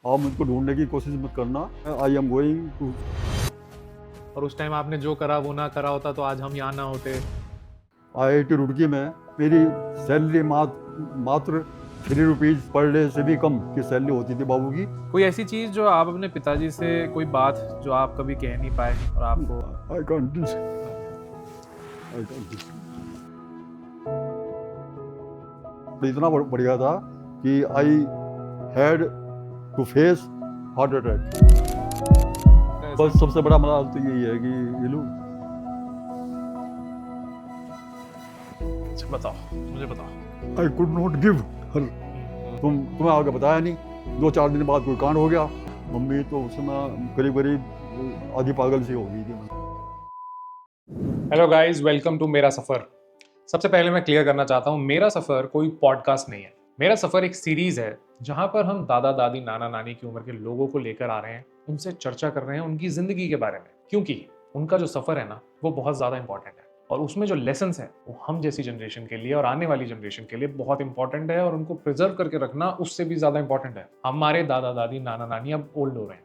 आप मुझको ढूंढने की कोशिश मत करना। आई एम गोइंग टू और उस टाइम आपने जो करा वो ना करा होता तो आज हम यहाँ ना होते। IIT रुड़की में मेरी सैलरी मात्र 3 रुपीज़ पर डे से भी कम की सैलरी होती थी बाबू की। कोई ऐसी चीज जो आप अपने पिताजी से, कोई बात जो आप कभी कह नहीं पाए और आपको आई कांट आई कांट इतना बढ़िया था कि I had to face heart attack. बस सबसे बड़ा मलाल तो यही है कि ये लोग अच्छा, बताओ, मुझे बताओ। आई कुड नॉट गिव हर। तुम्हें आगे बताया नहीं, 2-4 दिन बाद कोई कांड हो गया। मम्मी तो उस समय करीब करीब आधी पागल सी हो गई थी। हेलो गाइस, वेलकम टू मेरा सफर। सबसे पहले मैं क्लियर करना चाहता हूँ, मेरा सफर कोई पॉडकास्ट नहीं है। मेरा सफर एक सीरीज है जहां पर हम दादा दादी नाना नानी की उम्र के लोगों को लेकर आ रहे हैं, उनसे चर्चा कर रहे हैं उनकी जिंदगी के बारे में, क्योंकि उनका जो सफर है ना वो बहुत ज्यादा इंपॉर्टेंट है और उसमें जो लेसन्स हैं वो हम जैसी जनरेशन के लिए और आने वाली जनरेशन के लिए बहुत इंपॉर्टेंट है और उनको प्रिजर्व करके रखना उससे भी ज्यादा इंपॉर्टेंट है। हमारे दादा दादी नाना नानी अब ओल्ड हो रहे हैं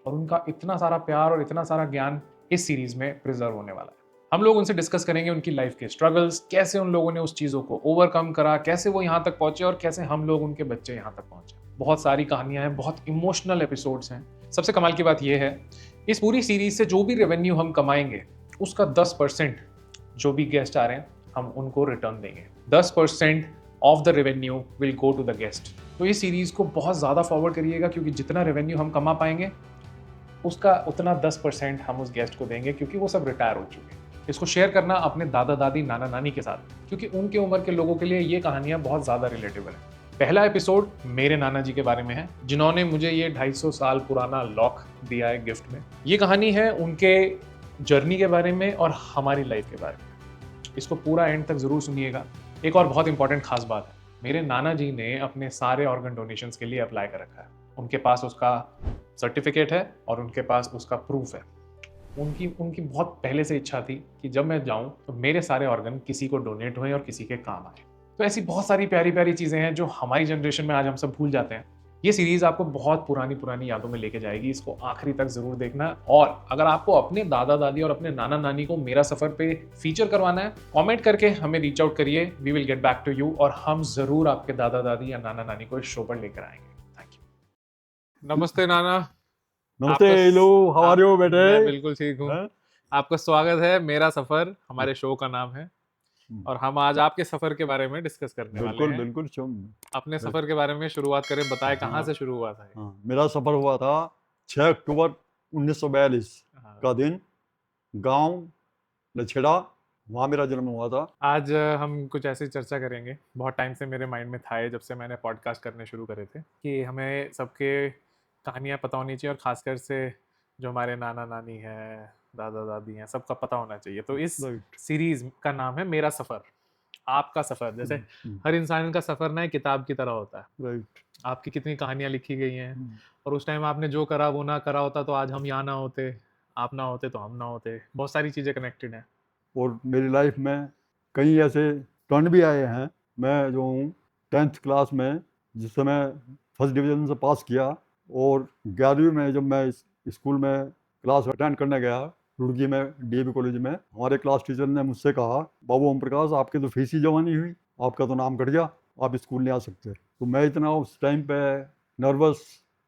और उनका इतना सारा प्यार और इतना सारा ज्ञान इस सीरीज में प्रिजर्व होने वाला है। हम लोग उनसे डिस्कस करेंगे उनकी लाइफ के स्ट्रगल्स, कैसे उन लोगों ने उस चीज़ों को ओवरकम करा, कैसे वो यहाँ तक पहुंचे और कैसे हम लोग उनके बच्चे यहाँ तक पहुंचे। बहुत सारी कहानियां हैं, बहुत इमोशनल एपिसोड्स हैं। सबसे कमाल की बात यह है, इस पूरी सीरीज से जो भी रेवेन्यू हम कमाएंगे उसका 10% जो भी गेस्ट आ रहे हैं हम उनको रिटर्न देंगे। 10% off the revenue will go to the guest. तो इस सीरीज को बहुत ज़्यादा फॉरवर्ड करिएगा, क्योंकि जितना रेवेन्यू हम कमा पाएंगे उसका उतना 10% हम उस गेस्ट को देंगे, क्योंकि वो सब रिटायर हो चुके हैं। इसको शेयर करना अपने दादा दादी नाना नानी के साथ, क्योंकि उनके उम्र के लोगों के लिए ये कहानियां बहुत ज़्यादा रिलेटेबल है। पहला एपिसोड मेरे नाना जी के बारे में है, जिन्होंने मुझे ये 250 साल पुराना लॉक दिया है गिफ्ट में। ये कहानी है उनके जर्नी के बारे में और हमारी लाइफ के बारे में। इसको पूरा एंड तक ज़रूर सुनिएगा। एक और बहुत इंपॉर्टेंट खास बात है, मेरे नाना जी ने अपने सारे ऑर्गन डोनेशंस के लिए अप्लाई कर रखा है। उनके पास उसका सर्टिफिकेट है और उनके पास उसका प्रूफ है। उनकी उनकी बहुत पहले से इच्छा थी कि जब मैं जाऊं तो मेरे सारे ऑर्गन किसी को डोनेट हों और किसी के काम आए। तो ऐसी बहुत सारी प्यारी प्यारी चीज़ें हैं जो हमारी जनरेशन में आज हम सब भूल जाते हैं। ये सीरीज आपको बहुत पुरानी पुरानी यादों में लेके जाएगी। इसको आखिरी तक जरूर देखना। और अगर आपको अपने दादा दादी और अपने नाना नानी को मेरा सफर पे फीचर करवाना है, कमेंट करके हमें रीच आउट करिए। We will get back to you और हम जरूर आपके दादा दादी या नाना नानी को इस शो पर लेकर आएंगे। Thank you. नमस्ते नाना। नमस्ते। आपका हेलो, हाउ आर यू बेटे? मैं बिल्कुल ठीक हूँ। हैं? आपका स्वागत है। मेरा सफर हमारे शो का नाम है और हम आज आपके सफर के बारे में डिस्कस करने वाले बिल्कुल हैं। बिल्कुल चुम। अपने सफर के बारे में शुरुआत करें, बताएं कहाँ हाँ से शुरू हुआ था ये? हाँ, मेरा सफ़र हुआ था 6 अक्टूबर 1942 हाँ। का दिन, गांव लछेड़ा, वहाँ मेरा जन्म हुआ था। आज हम कुछ ऐसी चर्चा करेंगे। बहुत टाइम से मेरे माइंड में था ये, जब से मैंने पॉडकास्ट करने शुरू करे थे, कि हमें सबके कहानियाँ पता होनी चाहिए और खासकर से जो हमारे नाना नानी है, दादा दादी हैं, सबका पता होना चाहिए। तो इस राइट सीरीज का नाम है मेरा सफर, आपका सफर। जैसे हर इंसान का सफर ना एक किताब की तरह होता है। राइट। आपकी कितनी कहानियां लिखी गई हैं और उस टाइम आपने जो करा वो ना करा होता तो आज हम यहाँ ना होते, आप ना होते तो हम ना होते। बहुत सारी चीजें कनेक्टेड हैं। और मेरी लाइफ में कई ऐसे टर्न भी आए हैं। मैं जो हूँ 10th क्लास में, जिस समय फर्स्ट डिवीज़न से पास किया, और 11वीं में जब मैं इस स्कूल में क्लास अटेंड करने गया रुड़की में DAV कॉलेज में, हमारे क्लास टीचर ने मुझसे कहा, बाबू ओम प्रकाश, आपकी तो फीस ही जमा नहीं हुई, आपका तो नाम कट गया, आप स्कूल नहीं आ सकते। तो मैं इतना उस टाइम पे नर्वस,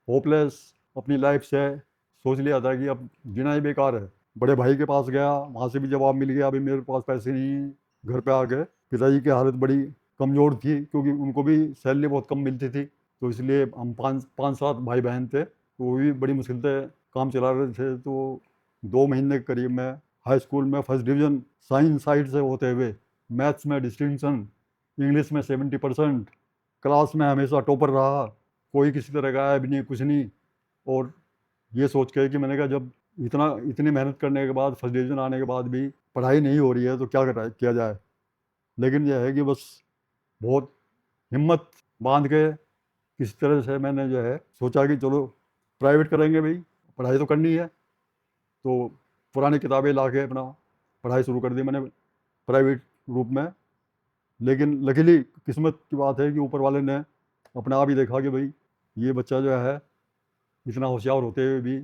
होपलेस अपनी लाइफ से सोच लिया था कि अब जीना ही बेकार है। बड़े भाई के पास गया, वहाँ से भी जवाब मिल गया, अभी मेरे पास पैसे नहीं। घर पे आ गए। पिताजी की हालत बड़ी कमज़ोर थी, क्योंकि उनको भी सैलरी बहुत कम मिलती थी, तो इसलिए हम पाँच सात भाई बहन थे, तो वो भी बड़ी मुश्किल से काम चला रहे थे। तो 2 महीने के करीब में हाई स्कूल में फर्स्ट डिवीज़न साइंस साइड से होते हुए, मैथ्स में डिस्टिंक्शन, इंग्लिश में 70%, क्लास में हमेशा टॉपर रहा, कोई किसी तरह का ऐब नहीं, कुछ नहीं। और ये सोच के कि मैंने कहा, जब इतनी मेहनत करने के बाद, फर्स्ट डिवीज़न आने के बाद भी पढ़ाई नहीं हो रही है तो क्या किया जाए। लेकिन यह है कि बस बहुत हिम्मत बांध के किसी तरह से मैंने जो है सोचा कि चलो प्राइवेट करेंगे भाई, पढ़ाई तो करनी है। तो पुरानी किताबें ला के अपना पढ़ाई शुरू कर दी मैंने प्राइवेट रूप में। लेकिन लकीली किस्मत की बात है कि ऊपर वाले ने अपने आप ही देखा कि भाई ये बच्चा जो है इतना होशियार होते हुए भी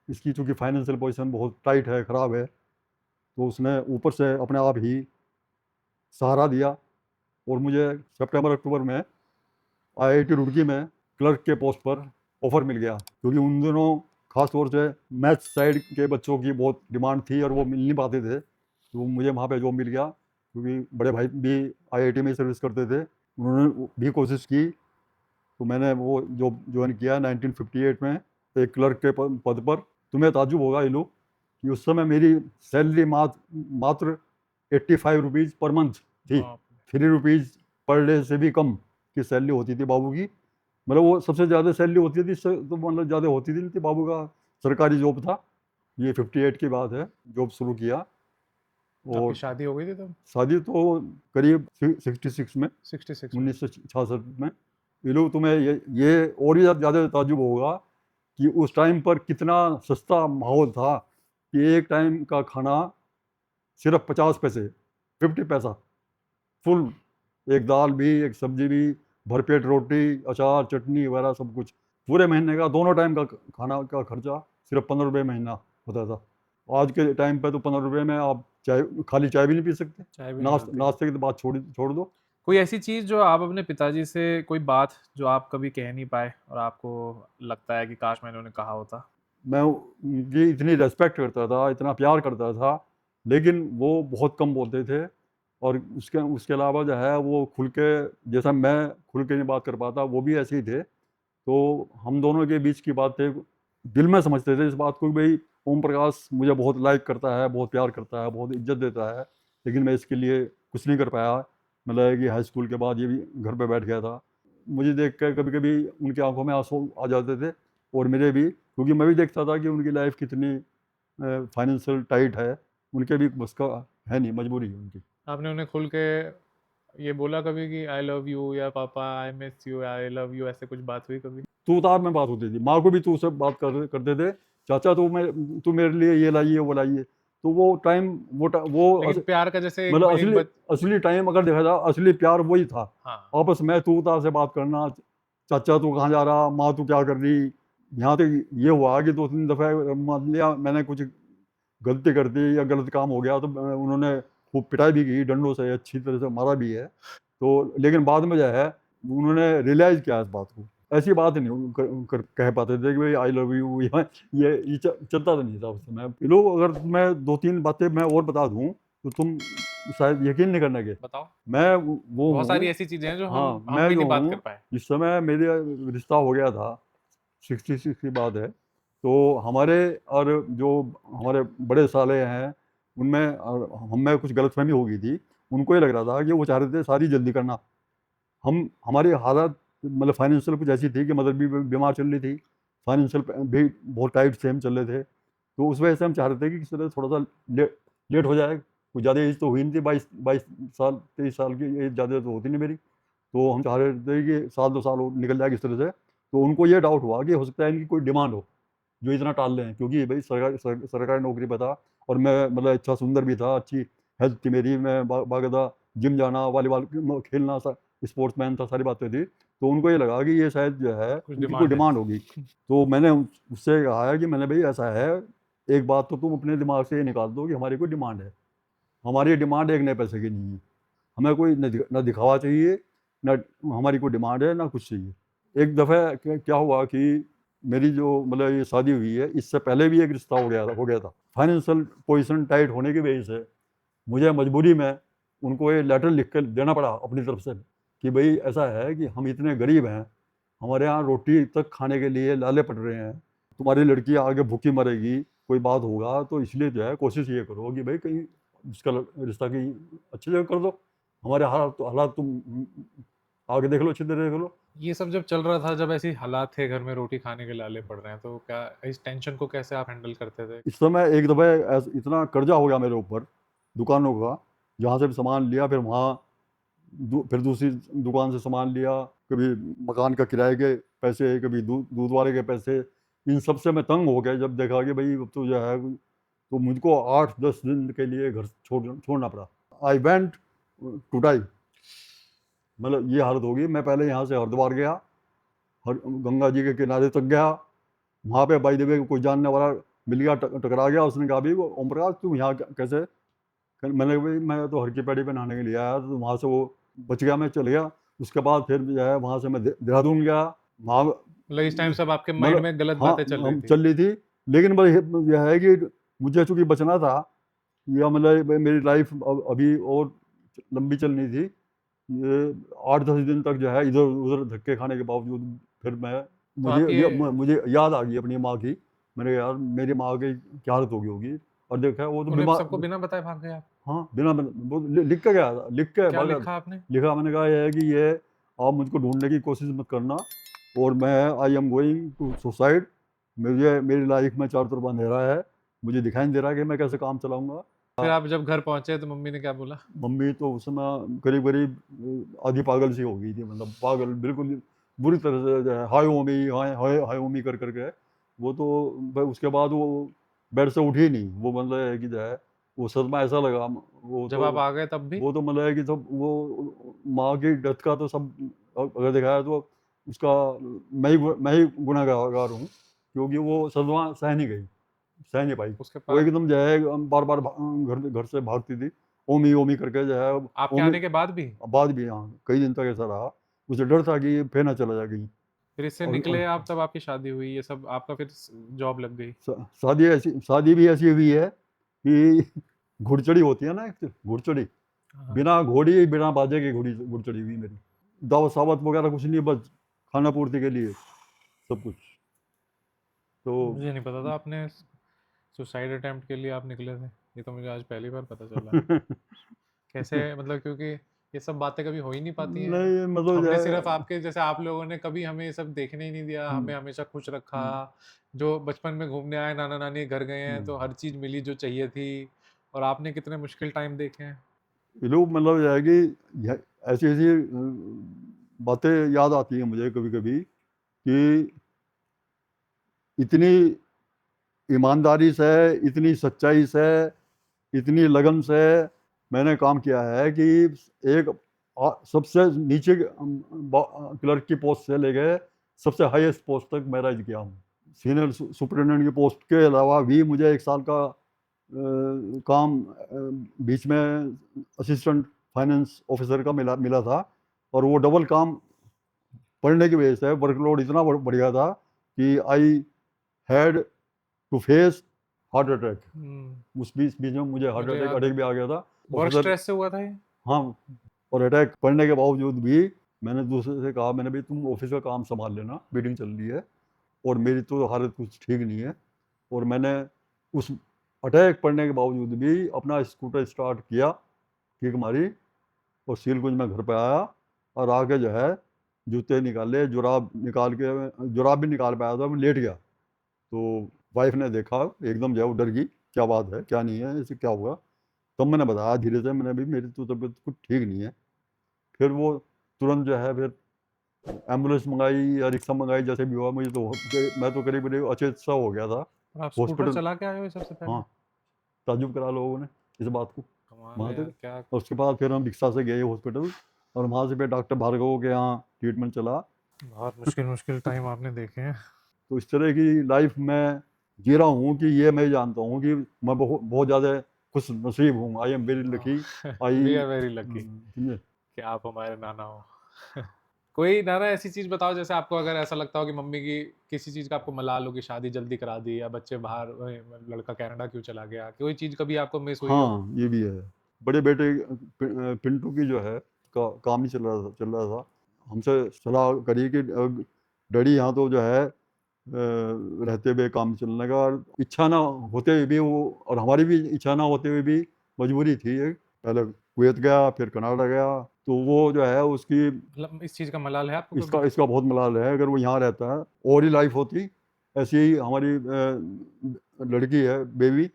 इसकी चूँकि फाइनेंशियल पोजीशन बहुत टाइट है, ख़राब है, तो उसने ऊपर से अपने आप ही सहारा दिया और मुझे सितंबर-अक्टूबर में आईआईटी रुड़की में क्लर्क के पोस्ट पर ऑफ़र मिल गया। क्योंकि उन दिनों ख़ास तौर से मैथ्स साइड के बच्चों की बहुत डिमांड थी और वो मिल नहीं पाते थे। तो मुझे वहाँ पे जॉब मिल गया, क्योंकि बड़े भाई भी आईआईटी में सर्विस करते थे। उन्होंने भी कोशिश की, तो मैंने वो जॉब जॉइन किया 1958 में एक क्लर्क के पद पर। तुम्हें ताज्जुब होगा इलू कि उस समय मेरी सैलरी मात्र 85 रुपीज़ पर मंथ थी। बाप 3 रुपीज़ पर डे से भी कम की सैलरी होती थी बाबू की। मतलब वो सबसे ज़्यादा सैलरी होती थी, इससे तो मतलब ज़्यादा होती थी नहीं थी। बाबू का सरकारी जॉब था। ये 58 की बात है, जॉब शुरू किया। रे। आपकी और शादी हो गई थी तब? शादी तो करीब 66 में, 66 में। 1966 में। ये लोग तुम्हें ये और भी ज़्यादा ताज्जुब होगा कि उस टाइम पर कितना सस्ता माहौल था कि एक टाइम का खाना सिर्फ 50 पैसे, 50 पैसा फुल। एक दाल भी, एक सब्जी भी, भरपेट रोटी, अचार, चटनी वगैरह सब कुछ। पूरे महीने का दोनों टाइम का खाना का खर्चा सिर्फ 15 रुपये महीना होता था। आज के टाइम पे तो 15 रुपये में आप चाय, खाली चाय भी नहीं पी सकते। चाय भी नहीं मिलती। नाश्ते की तो बात छोड़ दो। कोई ऐसी चीज़ जो आप अपने पिताजी से, कोई बात जो आप कभी कह नहीं पाए और आपको लगता है कि काश मैंने उन्हें कहा होता? मैं उनकी इतनी रिस्पेक्ट करता था, इतना प्यार करता था, लेकिन वो बहुत कम बोलते थे। और उसके उसके अलावा जो है वो खुल के, जैसा मैं खुल के नहीं बात कर पाता, वो भी ऐसे ही थे। तो हम दोनों के बीच की बातें दिल में समझते थे इस बात को कि भाई ओम प्रकाश मुझे बहुत लाइक करता है, बहुत प्यार करता है, बहुत इज्जत देता है, लेकिन मैं इसके लिए कुछ नहीं कर पाया। मतलब कि हाई स्कूल के बाद ये भी घर पे बैठ गया था। मुझे देख कर कभी कभी उनकी आंखों में आंसू आ जाते थे, और मेरे भी, क्योंकि मैं भी देखता था कि उनकी लाइफ कितनी फाइनेंशियल टाइट है। उनके भी बस का है नहीं, मजबूरी है उनकी। आपने उन्हें खुल के ये बोला कभी कि आई लव यू, या पापा I miss you, I love you, ऐसे कुछ बात हुई कभी? तू तार में बात होती थी, माँ को भी तू से बात करते थे। चाचा तू मेरे लिए ये लाइए वो लाइए। तो वो टाइम, लेकिन प्यार का जैसे मतलब एक असली टाइम अगर देखा जाए, असली प्यार वही था। हाँ। आपस में तू तार से बात करना, चाचा तू कहाँ जा रहा, माँ तू क्या कर रही। यहाँ तक ये हुआ कि 2-3 दफ़े मान लिया मैंने कुछ गलती कर दी या गलत काम हो गया, तो उन्होंने खूब पिटाई भी की, डंडों से अच्छी तरह से मारा भी है। तो लेकिन बाद में जो है उन्होंने रियलाइज़ किया इस बात को। ऐसी बात नहीं कह पाते थे कि भाई आई लव यू, या ये चलता तो नहीं था उस समय। लोग, अगर मैं 2-3 बातें मैं और बता दूँ तो तुम शायद यकीन नहीं करना कि बताओ। मैं वो बहुत हूँ। सारी ऐसी चीजें हैं जो हाँ, हम मैं भी जो नहीं बात कर हूँ, पाए। जिस समय मेरा रिश्ता हो गया था, 66 की बात है, तो हमारे और जो हमारे बड़े साले हैं, उनमें और हम में कुछ गलतफ़हमी हो गई थी। उनको ये लग रहा था कि वो चाह रहे थे शादी जल्दी करना। हमारी हालत मतलब फाइनेंशियल कुछ ऐसी थी कि मदर भी बीमार चल रही थी, फाइनेंशियल भी बहुत टाइट से हम चल रहे थे। तो उस वजह से हम चाह रहे थे कि किसी तरह थोड़ा-सा लेट हो जाए। कुछ ज़्यादा एज तो हुई नहीं थी, 22 साल, 23 साल की एज ज़्यादा तो होती नहीं मेरी। तो हम चाह रहे थे कि साल 2 साल और निकल जाए किस तरह से। तो उनको ये डाउट हुआ कि हो सकता है इनकी कोई डिमांड हो, जो इतना टाल रहे हैं, क्योंकि भाई सरकारी नौकरी पे था, और मैं मतलब अच्छा सुंदर भी था, अच्छी हेल्थ थी मेरी, मैं बाकायदा जिम जाना, वॉलीबॉल खेलना, स्पोर्ट्समैन था, सारी बातें थी। तो उनको ये लगा कि ये शायद जो है कुछ इनकी कोई डिमांड है। डिमांड होगी। तो मैंने उससे कहा है कि मैंने भाई ऐसा है, एक बात तो तुम अपने दिमाग से ये निकाल दो कि हमारी कोई डिमांड है। हमारी डिमांड एक नए पैसे की नहीं है। हमें कोई न दिखावा चाहिए, न हमारी कोई डिमांड है, ना कुछ चाहिए। एक दफ़ा क्या हुआ कि मेरी जो मतलब ये शादी हुई है, इससे पहले भी एक रिश्ता हो गया था। फाइनेंशियल पोजीशन टाइट होने की वजह से मुझे मजबूरी में उनको ये लेटर लिख कर देना पड़ा अपनी तरफ से कि भाई ऐसा है कि हम इतने गरीब हैं, हमारे यहाँ रोटी तक खाने के लिए लाले पड़ रहे हैं, तुम्हारी लड़की आगे भूखी मरेगी, कोई बात होगा तो इसलिए जो है कोशिश ये करो कि भाई कहीं इसका रिश्ता कहीं अच्छी जगह कर दो। हमारे हालात तुम आगे देख लो, अच्छी तरह देख लो। ये सब जब चल रहा था, जब ऐसी हालात थे घर में, रोटी खाने के लाले पड़ रहे हैं, तो क्या इस टेंशन को कैसे आप हैंडल करते थे? इस समय एक दफ़े इतना कर्जा हो गया मेरे ऊपर दुकानों का, जहाँ से भी सामान लिया फिर वहाँ फिर दूसरी दुकान से सामान लिया, कभी मकान का किराए के पैसे, कभी दूध वाले के पैसे। इन सब से मैं तंग हो गया, जब देखा कि भाई अब तो जो है, तो मुझको 8-10 दिन के लिए घर छोड़ना पड़ा। I went to die. मतलब ये हालत हो गई। मैं पहले यहाँ से हरिद्वार गया, गंगा जी के किनारे तक गया, वहाँ पे बाय द वे कोई जानने वाला मिल गया, टकरा गया, उसने कहा, भाई वो ओम प्रकाश तुम यहाँ कैसे? मैंने कहा, भाई मैं तो हर की पैड़ी पे नहाने के लिए आया, तो वहाँ से वो बच गया, मैं चल गया। उसके बाद फिर जो है वहाँ से मैं देहरादून गया, वहाँ मतलब इस टाइम सब आपके माइंड मतलब में गलत हाँ बातें चल रही हम थी। चल रही थी। लेकिन बस यह है कि मुझे चूंकि बचना था, या मतलब मेरी लाइफ अभी और लंबी चलनी थी, ये 8-10 दिन तक जो है इधर उधर धक्के खाने के बावजूद फिर मैं तो मुझे आपकी मुझे याद आ गई अपनी माँ की। मैंने कहा, यार मेरी माँ की क्या हालत होगी होगी। और देखा वो तो उन्हें बीमार, सबको बिना बताए भाग गए आप? हाँ बिना वो लिख के गया था, लिख के क्या भागा था। लिखा आपने? लिखा मैंने कहा यह है कि ये आप मुझको ढूंढने की कोशिश मत करना, और मैं I am going to suicide. मुझे मेरी लाइफ में चारों तरफ अंधेरा है, मुझे दिखाई नहीं दे रहा कि मैं कैसे काम चलाऊंगा। फिर आप जब घर पहुंचे तो मम्मी ने क्या बोला? मम्मी तो उस समय करीब करीब आधी पागल सी हो गई थी, मतलब पागल बिल्कुल बुरी तरह से जो है, हाय ओमी हाय हाय हाय ओमी कर करके। वो तो उसके बाद वो बेड से उठी नहीं, वो मतलब है कि जो है वो सदमा ऐसा लगा वो जब तो आप आ गए तब भी? वो तो मतलब है कि सब वो माँ की डेथ का तो सब अगर देखा है तो उसका मैं ही गुनहगार हूँ, क्योंकि वो सदमा सह नहीं गई, सह नहीं पाई। उसके वो बाद एकदम जो है बार बार घर घर से भागती थी, ओमी ओमी करके जो है। आपके ओमी आने के बाद भी? बाद भी यहाँ कई दिन तक ऐसा रहा, उसे डर था कि ये फिर ना चला जाएगी। फिर इससे और निकले आप, तब आपकी शादी हुई, ये सब आपका फिर जॉब लग गई? शादी भी ऐसी हुई है कि घुड़चड़ी होती है ना, एक घुड़चड़ी, हाँ। बिना घोड़ी बिना बाजे की घोड़ी घुड़चड़ी हुई मेरी। दावत सावत वगैरह कुछ नहीं, बस खाना पूर्ति के लिए सब कुछ। तो मुझे नहीं पता था आपने सुसाइड अटेम्प्ट के लिए आप निकले थे। ये तो मुझे आज पहली बार पता चला। कैसे, मतलब क्योंकि ये सब बातें कभी हो ही नहीं पाती हैं। नहीं मतलब जो हमने सिर्फ है, आपके जैसे, आप लोगों ने कभी हमें ये सब देखने ही नहीं दिया, हम्म, हमें हमेशा खुश रखा। हम्म, जो बचपन में घूमने आए, नाना नानी के घर गए हैं हम्म। तो हर चीज़ मिली जो चाहिए थी। और आपने कितने मुश्किल टाइम देखे हैं। ये लोग मतलब जो है कि ऐसी ऐसी बातें याद आती हैं मुझे कभी कभी कि इतनी ईमानदारी से, इतनी सच्चाई से, इतनी लगन से मैंने काम किया है कि एक सबसे नीचे क्लर्क की पोस्ट से लेके सबसे हाईएस्ट पोस्ट तक मैं राइज किया हूँ। सीनियर सुपरिटेंडेंट की पोस्ट के अलावा भी मुझे 1 साल का काम बीच में असिस्टेंट फाइनेंस ऑफिसर का मिला मिला था। और वो डबल काम पढ़ने की वजह से वर्कलोड इतना बढ़ गया था कि I had to face heart attack. उस बीच बीच में मुझे हार्ट मुझे अटैक याद अटैक है। भी आ गया था। वर्क ऑफिसर, स्ट्रेस से हुआ था ये? हाँ, और अटैक पड़ने के बावजूद भी मैंने दूसरे से कहा, मैंने भी तुम ऑफिस का काम संभाल लेना, मीटिंग चल रही है और मेरी तो हालत कुछ ठीक नहीं है। और मैंने उस अटैक पड़ने के बावजूद भी अपना स्कूटर स्टार्ट किया, किक मारी, और सीलकुंज में घर पे आया, और आके जो है जूते निकाले, जुराब निकाल के, जुराब भी निकाल पाया था, मैं लेट गया। तो वाइफ ने देखा, एकदम जो है वो डर गई, क्या बात है, क्या नहीं है, इसे क्या हुआ। तब मैंने बताया धीरे से, मैंने भी मेरी तो तबीयत कुछ ठीक नहीं है। फिर वो तुरंत जो है फिर एम्बुलेंस मंगाई या रिक्शा मंगाई, जैसे भी हुआ। मुझे तो मैं तो करीब करीब अचेत सा हो गया था और आप स्कूटर हॉस्पिटल। चला के आए हो ये सबसे पहले? हाँ, ताजुब करा लोगों ने इस बात को कमाल वहाँ है यार, तक। क्या। और उसके बाद फिर हम रिक्शा से गए हॉस्पिटल, और वहाँ से फिर डॉक्टर भार्गव के यहाँ ट्रीटमेंट चला। बहुत मुश्किल मुश्किल टाइम आपने देखे हैं। तो इस तरह की लाइफ में जी रहा हूँ कि ये मैं जानता हूँ कि मैं बहुत बहुत ज़्यादा खुश नसीब हूँ। I am very lucky. We I are very lucky समझे। कि आप हमारे नाना हो। कोई नाना ऐसी चीज बताओ जैसे आपको अगर ऐसा लगता हो कि मम्मी की किसी चीज का आपको मलाल हो कि शादी जल्दी करा दी, या बच्चे बाहर, लड़का कनाडा क्यों चला गया, कोई चीज कभी आपको मिस हुई हो? हाँ ये भी है। बड़े बेटे पिंटू की जो है काम ही चल रहा था। हमसे सलाह करी कि डैडी यहाँ तो जो है रहते हुए काम चलने का, और इच्छा ना होते हुए भी वो, और हमारी भी इच्छा ना होते हुए भी मजबूरी थी। पहले कुवैत गया, फिर कनाडा गया, तो वो जो है उसकी मतलब इस चीज का मलाल है आपको इसका कभी? इसका बहुत मलाल है। अगर वो यहाँ रहता है और ही लाइफ होती। ऐसी ही हमारी लड़की है बेबी,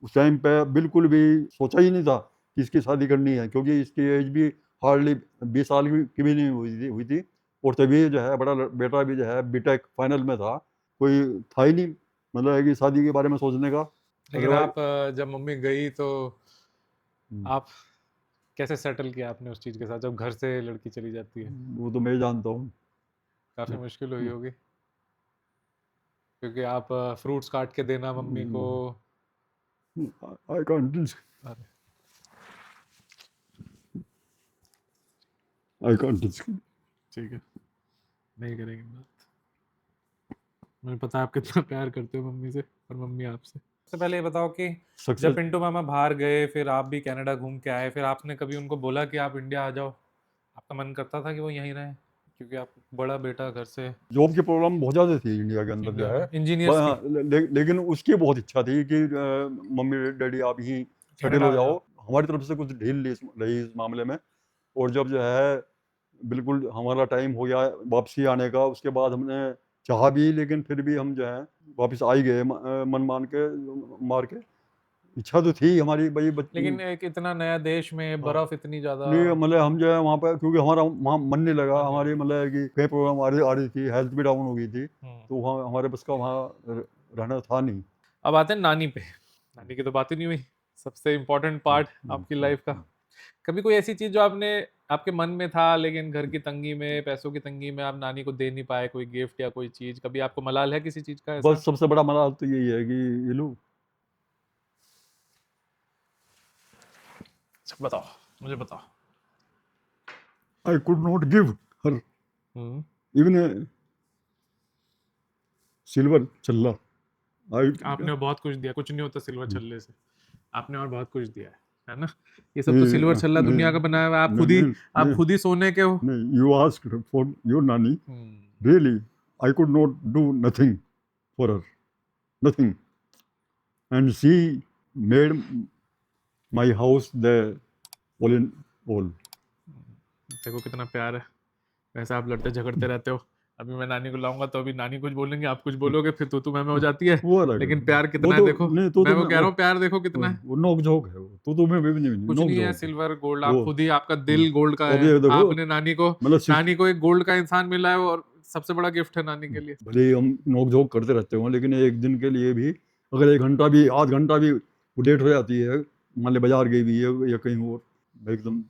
उस टाइम पे बिल्कुल भी सोचा ही नहीं था कि इसकी शादी करनी है, क्योंकि इसकी एज भी हार्डली 20 साल की भी नहीं हुई थी। और तभी जो है बड़ा बेटा भी जो है बीटेक फाइनल में था, कोई था ही नहीं मतलब है कि शादी के बारे में सोचने का। लेकिन अदरवाइज आप जब मम्मी गई तो हम्म, आप कैसे सेटल किया आपने उस चीज के साथ, जब घर से लड़की चली जाती है? वो तो मैं जानता हूँ। काफी मुश्किल हुई होगी। क्योंकि आप फ्रूट्स काट के देना मम्मी को। I can't dis- अरे I can't dis- ठीक है, नहीं करेंगे बात। मुझे पता है आप कितना प्यार करते हो मम्मी से और मम्मी आपसे। सबसे पहले ये बताओ कि जब success पिंटू मामा बाहर गए, फिर आप भी कनाडा घूम के आए, फिर आपने कभी उनको बोला कि आप इंडिया आ जाओ? आपका मन करता था कि वो यहीं रहें, क्योंकि आप बड़ा बेटा घर से जॉब की प्रॉब्लम बहुत ज़्यादा थी इंडिया के अंदर जो है इंजीनियर्स हाँ, लेकिन उसकी बहुत इच्छा थी कि मम्मी डैडी आप ही सेटल कनाडा हो आ जाओ। हमारी तरफ से कुछ ढील रही इस मामले में। और जब जो है बिल्कुल हमारा टाइम हो गया वापसी आने का, उसके बाद हमने चाहा भी, लेकिन फिर भी हम जो है वापस आ ही गए मन मान के मार के। इच्छा तो थी हमारी भाई लेकिन एक इतना नया देश में बर्फ इतनी ज्यादा नहीं मतलब हम जो है वहाँ पर, क्योंकि हमारा वहाँ मन नहीं लगा। मन नहीं हमारी मतलब कि कई प्रॉब्लम आ रही थी, हेल्थ भी डाउन हो गई थी, हम्म। तो वहाँ हमारे बस का वहाँ रहना था नहीं। अब आते हैं नानी पे। नानी की तो बात ही नहीं हुई, सबसे इम्पोर्टेंट पार्ट आपकी लाइफ का। कभी कोई ऐसी चीज जो आपने आपके मन में था, लेकिन घर की तंगी में, पैसों की तंगी में आप नानी को दे नहीं पाए, कोई गिफ्ट या कोई चीज? कभी आपको मलाल है किसी चीज का ऐसा? बस सबसे बड़ा मलाल तो यही है कि ये लो, बताओ, मुझे बताओ। आई could not give her hmm. Even a silver चल्ला। आई आपने बहुत कुछ दिया, कुछ नहीं होता सिल्वर छल्ले से। आपने और बहुत कुछ दिया है ना? ये सब तो नहीं सिल्वर छल्ला नहीं दुनिया का बनाया हुआ है। नहीं आप नहीं खुद ही सोने के हो। नहीं, you asked for your nani, hmm. Really I could not do nothing for her, nothing, and she made my house the all in all. देखो कितना प्यार है। वैसे आप लड़ते झगड़ते रहते हो। अभी मैं नानी को लाऊंगा तो अभी नानी कुछ बोलेंगे, आप कुछ बोलोगे, फिर तू मैं हो जाती है। वो अलग लेकिन है। प्यार वो कितना है तो देखो। नहीं, तो मैं वो मैं कह रहा हूँ, प्यार देखो कितना है। वो नोक झोंक है, वो तो मैं भी नहीं, कुछ नोक नहीं है झोंक है सिल्वर गोल्ड, आप वो। खुद ही, आपका दिल गोल्ड का अब है। ये देखो आपने नानी को, मतलब नानी को एक गोल्ड का इंसान मिला है, और सबसे बड़ा गिफ्ट है नानी के लिए। भले ही हम नोक झोंक करते रहते हो, लेकिन एक दिन के लिए भी अगर एक घंटा भी, आध घंटा भी लेट हो जाती है, मान ली बाजार गई भी है या कहीं और, मैं एकदम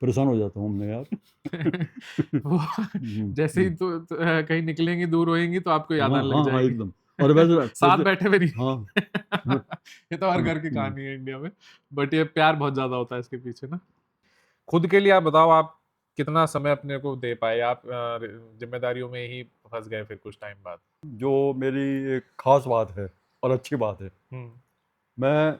परेशान हो जाता हूँ हमने यार। वो जैसे ही तो कहीं निकलेंगी, दूर होएंगी, तो आपको याद हाँ आने लग हाँ हाँ जाएगी। एकदम। और वैसे साथ बैठे हुए नहीं। हाँ ये तो हर घर की कहानी है इंडिया में। बट ये प्यार बहुत ज्यादा होता है इसके पीछे ना। खुद के लिए आप बताओ, आप कितना समय अपने को दे पाए? आप जिम्मेदारियों में ही फंस गए फिर कुछ टाइम बाद? जो मेरी एक खास बात है और अच्छी बात है, हम्म। मैं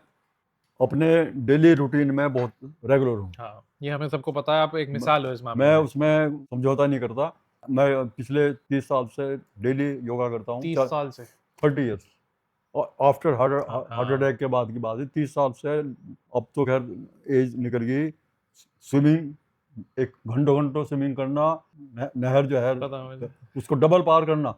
अपने डेली रूटीन में बहुत रेगुलर हूँ। हाँ, ये हमें सबको पता है। आप एक मिसाल हो इस मामले मैं में। उसमें समझौता नहीं करता। मैं पिछले 30 साल से डेली योगा करता हूँ। 30 साल से? 30 ईयर्स आफ्टर हार्ट हाँ। अटैक के बाद की बात है, 30 साल से। अब तो खैर एज निकल गई। स्विमिंग, एक घंटों घंटों स्विमिंग करना, नहर जो है पता मुझे। उसको डबल पार करना,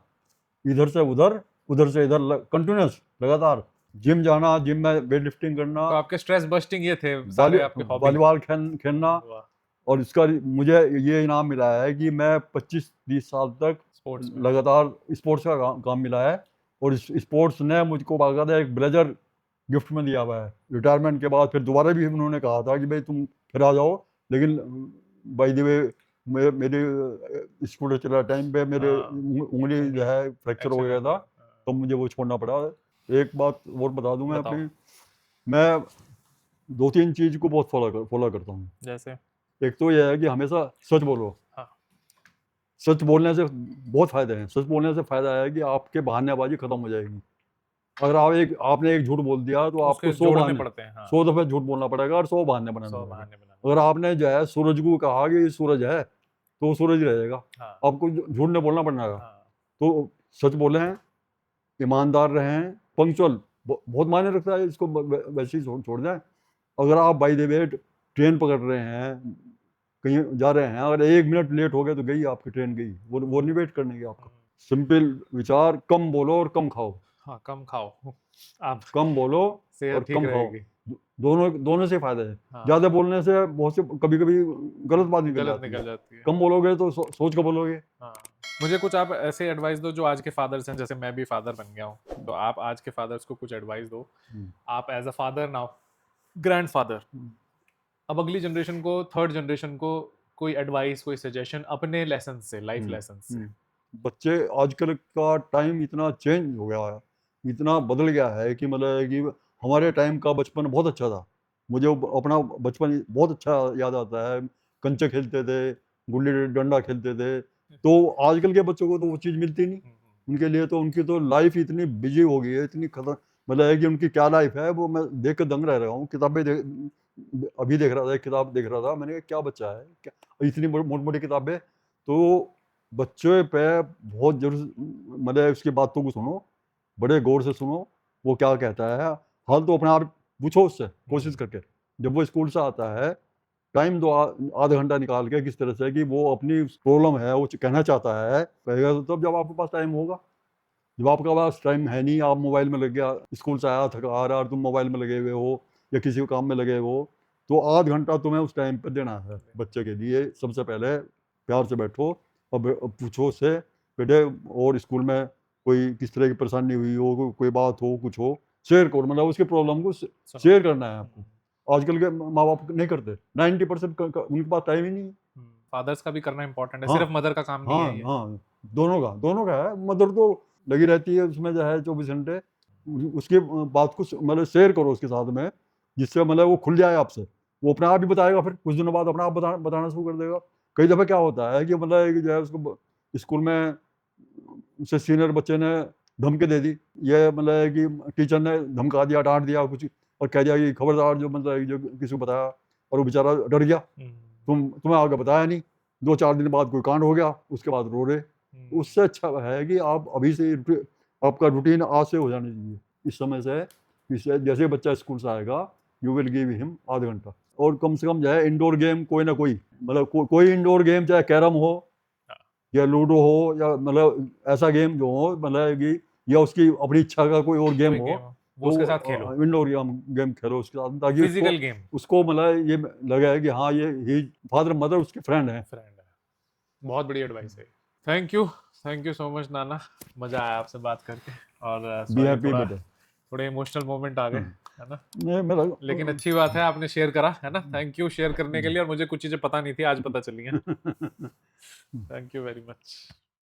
इधर से उधर, उधर से इधर, कंटिन्यूस लगातार। जिम जाना, जिम में वेट लिफ्टिंग करना, तो आपके स्ट्रेस बस्टिंग ये थे सारे आपके हॉबी? वॉलीबॉल खेलना। वाह। और इसका मुझे ये इनाम मिला है कि मैं 25-30 साल तक स्पोर्ट्स में? लगातार स्पोर्ट्स का काम मिला है। और इस स्पोर्ट्स ने मुझको बाकायदा एक ब्लेजर गिफ्ट में दिया हुआ है। रिटायरमेंट के बाद फिर दोबारा भी उन्होंने कहा था कि भाई तुम फिर आ जाओ, लेकिन बाय द वे मेरे स्कूल चला टाइम पे मेरे हाँ, उंगली जो है फ्रैक्चर हो गया था, तो मुझे वो छोड़ना पड़ा। एक बात और बता दूं मैं बताओ। अपनी, मैं 2-3 चीज़ को बहुत फॉलो करता हूँ। जैसे? एक तो यह है कि हमेशा सच बोलो। हाँ। सच बोलने से बहुत फायदे हैं। सच बोलने से फायदा है कि आपके बहानेबाजी खत्म हो जाएगी। अगर आपने एक झूठ बोल दिया तो आपको उसके 100 जोड़ने बहाने, पड़ते हैं। हाँ, 100 दफे झूठ बोलना पड़ेगा और 100 बहाने बनाने 100 पड़ेंगे। बहाने बनाने। अगर आपने जो है सूरज को कहा कि ये सूरज है, तो वो सूरज ही रहेगा। हाँ। आपको झूठ नहीं बोलना पड़ेगा। हाँ। तो सच बोलें, ईमानदार रहें, पंक्चुअल बहुत मायने रखता है। इसको वैसे ही छोड़ जाए। अगर आप बाई द वे ट्रेन पकड़ रहे हैं, कहीं जा रहे हैं, अगर 1 मिनट लेट हो गए तो गई आपकी ट्रेन, गई। वो नहीं वेट करने की आपका। सिंपल विचार, कम बोलो और कम खाओ। हाँ, कम खाओ। आप कम बोलो सेहत और ठीक कम खाओ। रहेगी। दोनों दोनों से फायदा है। हाँ, ज़्यादा बोलने से बहुत से कभी कभी गलत बात निकल गलत जाती निकल है। जाती है। कम बोलोगे तो सोच कर बोलोगे। हाँ। मुझे कुछ आप ऐसे एडवाइस दो जो आज के फादर्स हैं, जैसे मैं भी फादर बन गया हूँ, तो आप आज के फादर्स को कुछ एडवाइस दो। आप as a father now, grandfather, अब अगली जनरेशन को, थर्ड जनरेशन को कोई एडवाइस, कोई सजेशन अपने लेसन से, लाइफ लेसन से। बच्चे आजकल का टाइम इतना चेंज हो गया है, इतना बदल गया है कि मतलब कि हमारे टाइम का बचपन बहुत अच्छा था। मुझे वो अपना बचपन बहुत अच्छा याद आता है। कंचे खेलते थे, गुल्ली डंडा खेलते थे। तो आजकल के बच्चों को तो वो चीज़ मिलती नहीं। उनके लिए तो उनकी तो लाइफ इतनी बिजी हो गई है, इतनी खतर मतलब है कि उनकी क्या लाइफ है वो मैं देख कर दंग रह रहा हूँ। किताबें अभी देख रहा था, एक किताब देख रहा था, मैंने कहा क्या बच्चा है, क्या इतनी मोटी मोटी किताबें। तो बच्चे पे बहुत जरूर मतलब उसकी बातों को सुनो, बड़े गौर से सुनो, वो क्या कहता है। हाल तो अपने आप पूछो उससे कोशिश करके, जब वो स्कूल से आता है टाइम दो आधा घंटा निकाल के किस तरह से कि वो अपनी प्रॉब्लम है वो कहना चाहता है, कहेगा तो तब जब आपके पास टाइम होगा। जब आपके पास टाइम है नहीं, आप मोबाइल में लग गया, स्कूल से आया थका आ रहा और तुम मोबाइल में लगे हुए हो या किसी काम में लगे हो, तो आध घंटा तुम्हें उस टाइम पर देना है बच्चे के लिए। सबसे पहले प्यार से बैठो और पूछो उससे, बेटे और स्कूल में कोई किस तरह की परेशानी हुई हो, कोई बात हो, कुछ हो, शेयर करो। मतलब उसके प्रॉब्लम को शेयर करना है आपको। आजकल के माँ बाप नहीं करते, 90% उनके पास टाइम ही नहीं है। फादर्स का भी करना इंपॉर्टेंट है, हाँ सिर्फ मदर का काम नहीं हाँ है ये। हाँ, दोनों का है। मदर तो लगी रहती है उसमें जो है 24 घंटे। उसकी बात को मतलब शेयर करो उसके साथ में, जिससे मतलब वो खुल जाए आपसे। वो अपने आप ही बताएगा, फिर कुछ दिनों बाद अपने आप बताना शुरू कर देगा। कई दफ़े क्या होता है कि मतलब एक जो है उसको स्कूल में उससे सीनियर बच्चे ने धमकी दे दी, ये मतलब है कि टीचर ने धमका दिया, डांट दिया कुछ, और कह दिया कि खबरदार जो मतलब है जो किसी को बताया, और वो बेचारा डर गया। तुम्हें आगे बताया नहीं, 2-4 दिन बाद कोई कांड हो गया, उसके बाद रो रहे। उससे अच्छा है कि आप अभी से आपका रूटीन आज से हो जाना चाहिए, इस समय से। इससे जैसे बच्चा स्कूल से आएगा, यू विल गिव हिम आधा घंटा, और कम से कम जो है इंडोर गेम कोई ना कोई, मतलब कोई इंडोर गेम, चाहे कैरम हो या लूडो हो, या मतलब ऐसा गेम जो हो मतलब कि, या उसकी अपनी इच्छा का कोई और गेम कोई हो, गेम वो उसके साथ खेलो, तो इंडोर गेम खेलो उसके साथ, ताकि फिजिकल गेम। उसको मतलब ये लगे कि हाँ ये ही फादर मदर उसके फ्रेंड हैं। फ्रेंड है, बहुत बड़ी एडवाइस है। थैंक यू सो मच नाना, मजा आया आपसे बात करके। और बी सॉरी हैप्पी बेटे। थोड़े इमोशनल मोमेंट आ गए, है ना। नहीं मेरा लेकिन अच्छी बात है आपने शेयर करा, है ना। थैंक यू शेयर करने के लिए, और मुझे कुछ चीजें पता नहीं थी, आज पता चली हैं। Thank you very much.